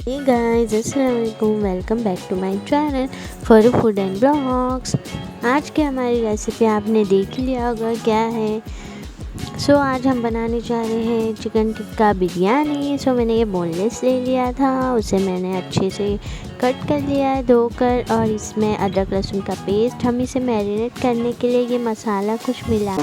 Hey guys, अस्सलामुअलैकुम, welcome back to my channel for food and blogs. आज की हमारी रेसिपी आपने देख लिया होगा क्या है। आज हम बनाने जा रहे हैं चिकन टिक्का बिरयानी। मैंने ये बोनलेस ले लिया था, उसे मैंने अच्छे से कट कर लिया है धोकर, और इसमें अदरक लहसुन का पेस्ट, हम इसे मैरिनेट करने के लिए ये मसाला कुछ मिला।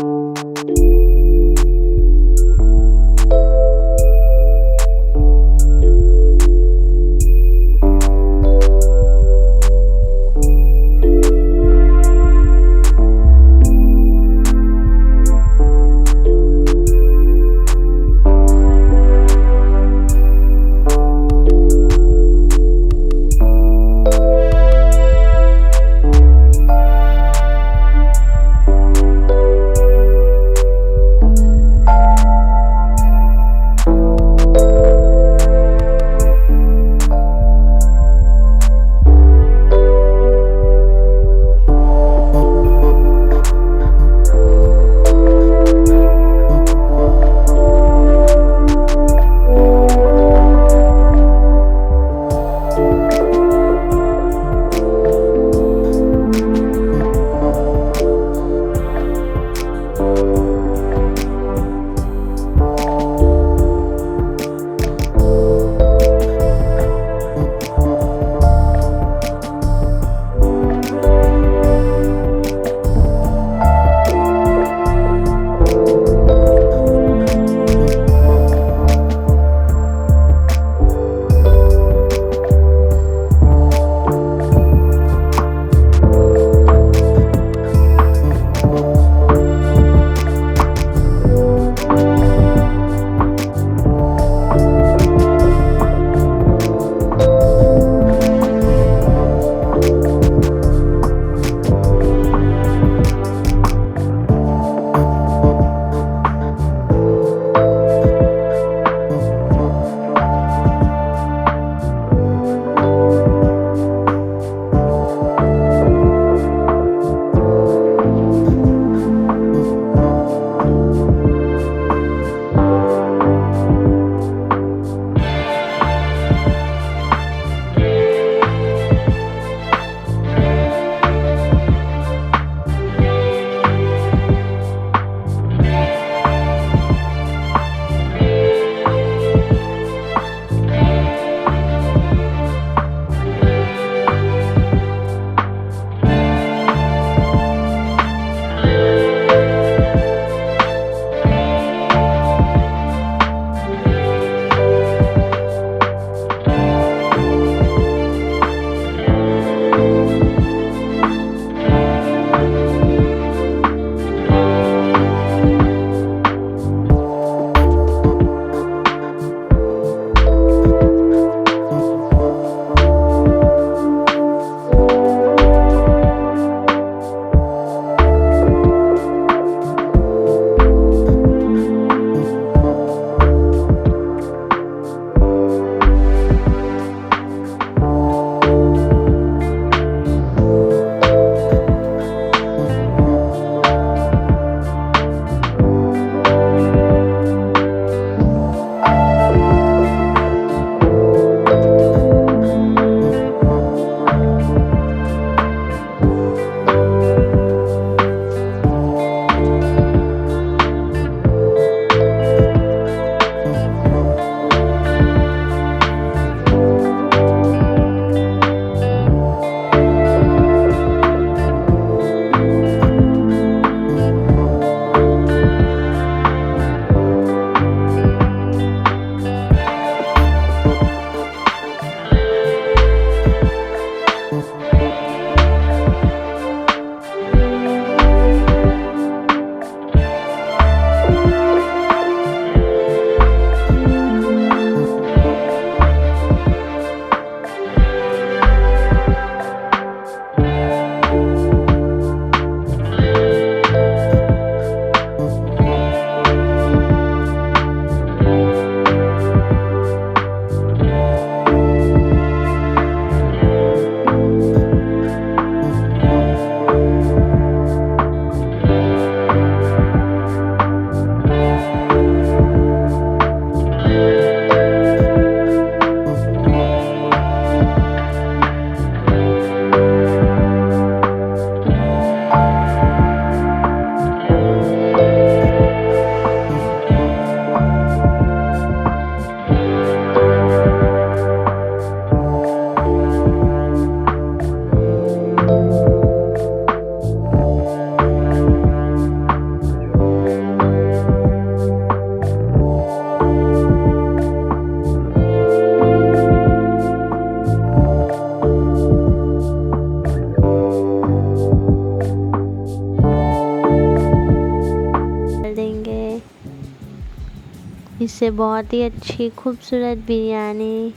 इससे बहुत ही अच्छी खूबसूरत बिरयानी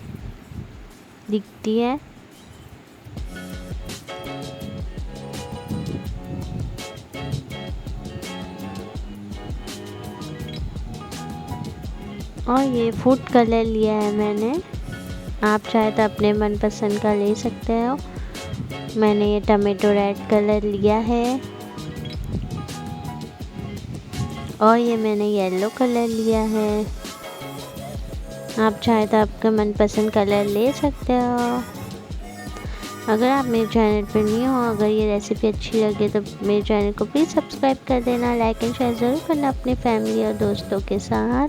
दिखती है। और ये फूड कलर लिया है मैंने, आप चाहे तो अपने मनपसंद का ले सकते हो। मैंने ये टमेटो रेड कलर लिया है और ये मैंने येलो कलर लिया है। आप चाहे तो आपका मनपसंद कलर ले सकते हो। अगर आप मेरे चैनल पर नहीं हो, अगर ये रेसिपी अच्छी लगे तो मेरे चैनल को प्लीज़ सब्सक्राइब कर देना, लाइक एंड शेयर ज़रूर करना अपनी फैमिली और दोस्तों के साथ,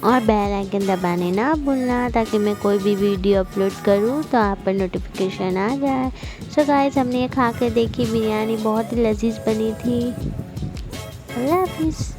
और बेल आइकन दबाने ना भूलना ताकि मैं कोई भी वीडियो अपलोड करूँ तो आप पर नोटिफिकेशन आ जाए। सो गाइस, हमने ये खा के देखी बिरयानी बहुत ही लजीज बनी थी। अल्लाह हाफिज़।